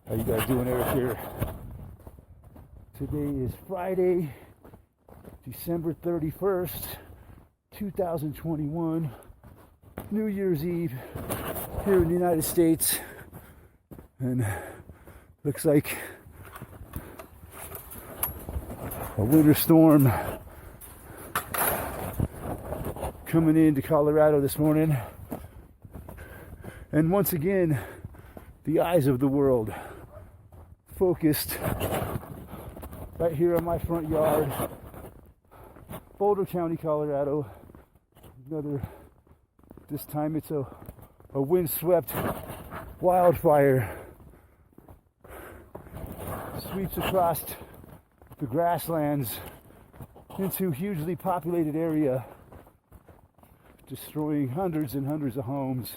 How you guys doing, Eric here? Today is Friday, December 31st, 2021, New Year's Eve here in the United States, and looks like a winter storm coming into Colorado this morning, and once again the eyes of the world focused right here on my front yard, Boulder County, Colorado. This time it's a windswept wildfire sweeps across the grasslands into a hugely populated area, destroying hundreds and hundreds of homes.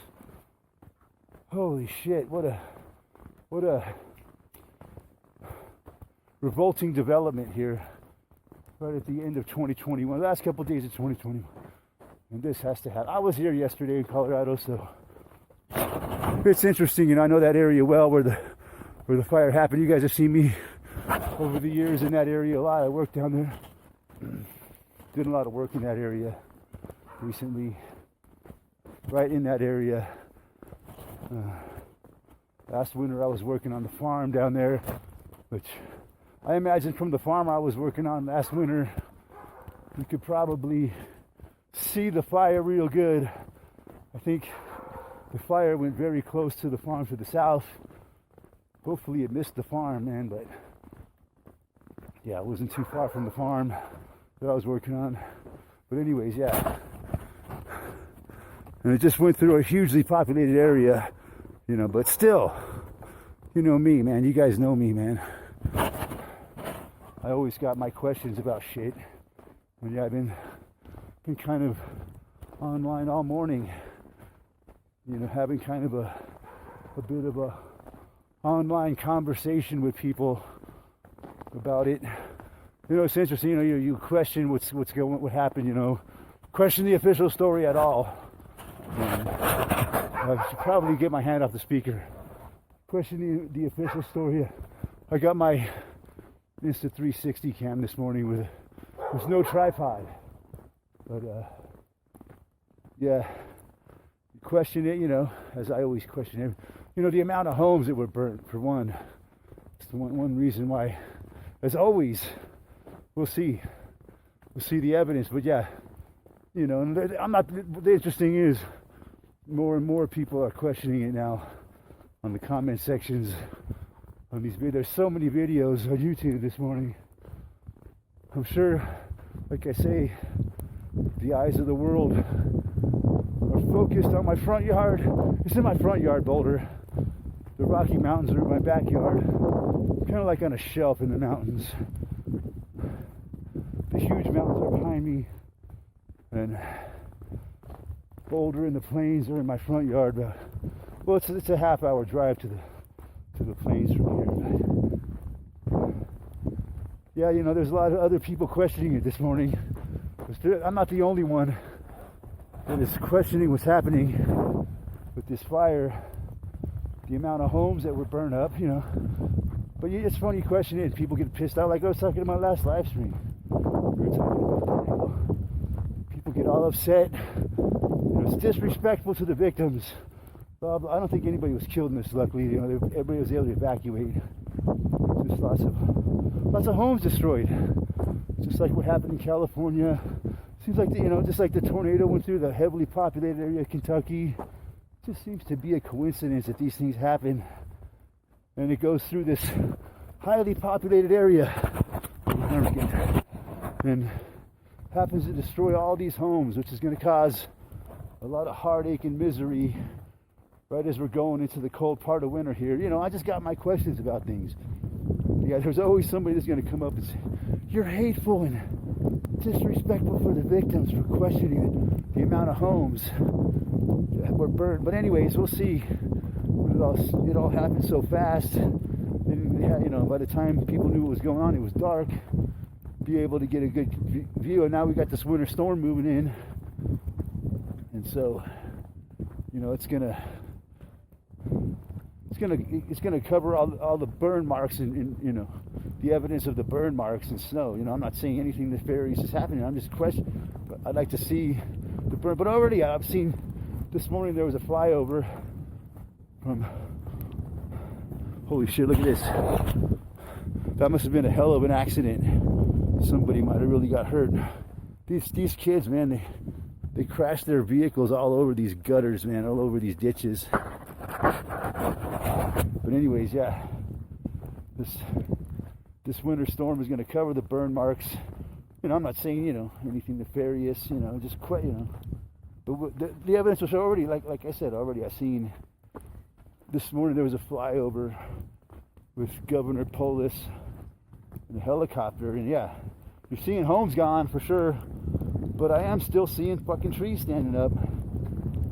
Holy shit, what a revolting development here right at the end of 2021, the last couple of days of 2021, and this has to happen. I was here yesterday in Colorado, so it's interesting, and I know that area well where the fire happened. You guys have seen me over the years in that area a lot. I worked down there, did a lot of work in that area recently, right in that area. Last winter I was working on the farm down there, which I imagine from the farm I was working on last winter, you could probably see the fire real good. I think the fire went very close to the farm to the south. Hopefully it missed the farm, man, but yeah, it wasn't too far from the farm that I was working on. But anyways, yeah. And it just went through a hugely populated area, but still, you know me, man. You guys know me, man. I always got my questions about shit. And yeah, I've been kind of online all morning, having kind of a bit of a online conversation with people about it. It's interesting, you question what happened, question the official story at all. And I should probably get my hand off the speaker. Question the official story. I got my Insta360 cam this morning with no tripod, but yeah, you question it, as I always question it. The amount of homes that were burnt, for one. It's the one reason why, as always, we'll see the evidence. But yeah, and the interesting is more and more people are questioning it now on the comment sections on these videos. There's so many videos on YouTube this morning. I'm sure, like I say, the eyes of the world are focused on my front yard. It's in my front yard, Boulder. The Rocky Mountains are in my backyard. Kind of like on a shelf in the mountains. The huge mountains are behind me, and Boulder and the plains are in my front yard. Well, it's a half-hour drive to the plains from here. Yeah, there's a lot of other people questioning it this morning. I'm not the only one that is questioning what's happening with this fire, the amount of homes that were burned up, But it's funny you question it, and people get pissed out, like I was talking in my last live stream. We were talking about that, people get all upset. It's disrespectful to the victims. I don't think anybody was killed in this, luckily. Everybody was able to evacuate. Just lots of homes destroyed. Just like what happened in California. Seems like just like the tornado went through the heavily populated area of Kentucky. It just seems to be a coincidence that these things happen, and it goes through this highly populated area and happens to destroy all these homes, which is going to cause a lot of heartache and misery right as we're going into the cold part of winter here. I just got my questions about things. Yeah, there's always somebody that's going to come up and say, you're hateful and disrespectful for the victims for questioning the amount of homes that were burnt. But anyways, we'll see. It all happened so fast. And, by the time people knew what was going on, it was dark. Be able to get a good view. And now we got this winter storm moving in. And so, it's gonna it's gonna cover all the burn marks and you know, the evidence of the burn marks and snow. You know, I'm not saying anything nefarious is happening. I'm just questioning. But I'd like to see the burn. But already I've seen this morning there was a flyover from. Holy shit! Look at this. That must have been a hell of an accident. Somebody might have really got hurt. These kids, man, they crashed their vehicles all over these gutters, man, all over these ditches. But anyways, yeah, this winter storm is going to cover the burn marks. You know, I'm not saying, you know, anything nefarious, you know, just quite, you know. But the evidence was already, like I said, already I seen this morning there was a flyover with Governor Polis in a helicopter, and yeah, you're seeing homes gone for sure, but I am still seeing fucking trees standing up.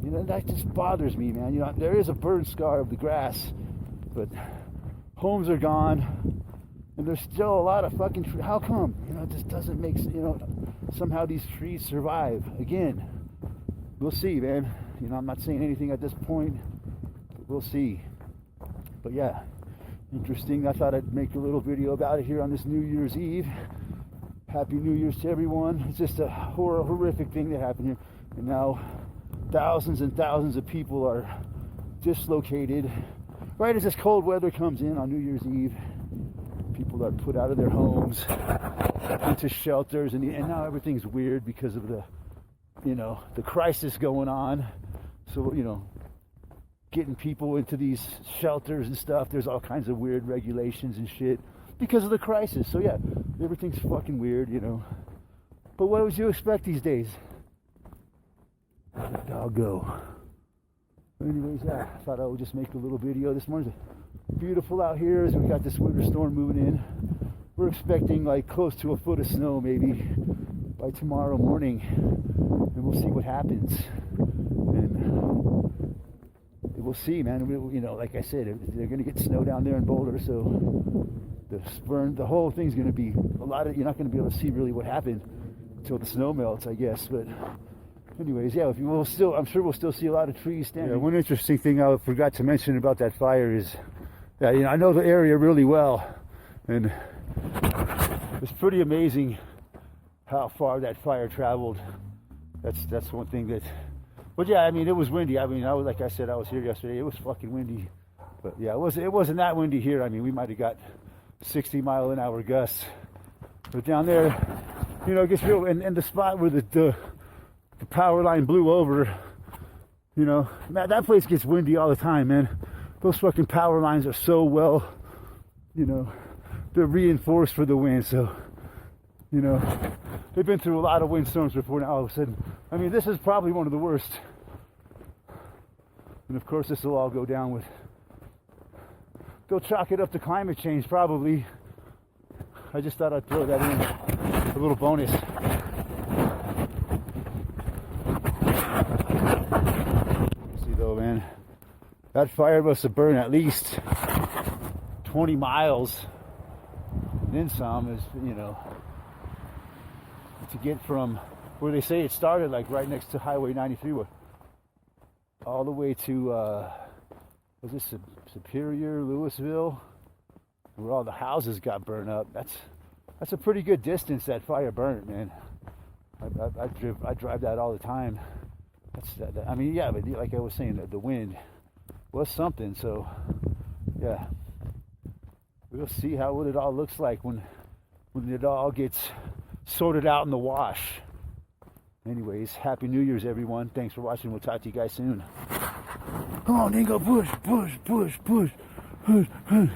You know, that just bothers me, man. You know, there is a burn scar of the grass, but homes are gone, and there's still a lot of fucking trees. How come? You know, it just doesn't make sense. You know, somehow these trees survive. Again, we'll see, man. You know, I'm not saying anything at this point, but we'll see. But yeah, interesting. I thought I'd make a little video about it here on this New Year's Eve. Happy New Year's to everyone. It's just a horrific thing that happened here, and now thousands and thousands of people are dislocated right as this cold weather comes in on New Year's Eve. People are put out of their homes into shelters, and now everything's weird because of the, you know, the crisis going on. So, you know, getting people into these shelters and stuff, there's all kinds of weird regulations and shit because of the crisis. So yeah, everything's fucking weird, you know. But what would you expect these days? I'll go. Anyways, yeah, I thought I would just make a little video. This morning's beautiful out here as we got this winter storm moving in. We're expecting like close to a foot of snow maybe by tomorrow morning, and we'll see what happens. And we'll see, man. You know, like I said, they're going to get snow down there in Boulder, so the whole thing's going to be a lot of. You're not going to be able to see really what happened until the snow melts, I guess, but. Anyways, yeah, I'm sure we'll still see a lot of trees standing. Yeah, one interesting thing I forgot to mention about that fire is, yeah, you know, I know the area really well, and it's pretty amazing how far that fire traveled. That's one thing that. But yeah, I mean, it was windy. I mean, like I said, I was here yesterday. It was fucking windy, but yeah, it wasn't that windy here. I mean, we might have got 60-mile-an-hour gusts, but down there, you know, it gets real. And the spot where the power line blew over, you know, that place gets windy all the time, man. Those fucking power lines are so well, you know, they're reinforced for the wind. So, you know, they've been through a lot of windstorms before. Now all of a sudden, I mean, this is probably one of the worst. And of course, this will all go down with, they'll chalk it up to climate change probably. I just thought I'd throw that in, a little bonus. Man, that fire must have burned at least 20 miles, and then some. Is, you know, to get from where they say it started, like right next to Highway 93, all the way to was this Superior, Louisville, where all the houses got burned up. That's a pretty good distance that fire burned, man. I drive that all the time. I mean, yeah, but like I was saying, the wind was something. So, yeah, we'll see what it all looks like when it all gets sorted out in the wash. Anyways, Happy New Year's, everyone. Thanks for watching. We'll talk to you guys soon. Come on, Dingo, push, push, push, push, push, push.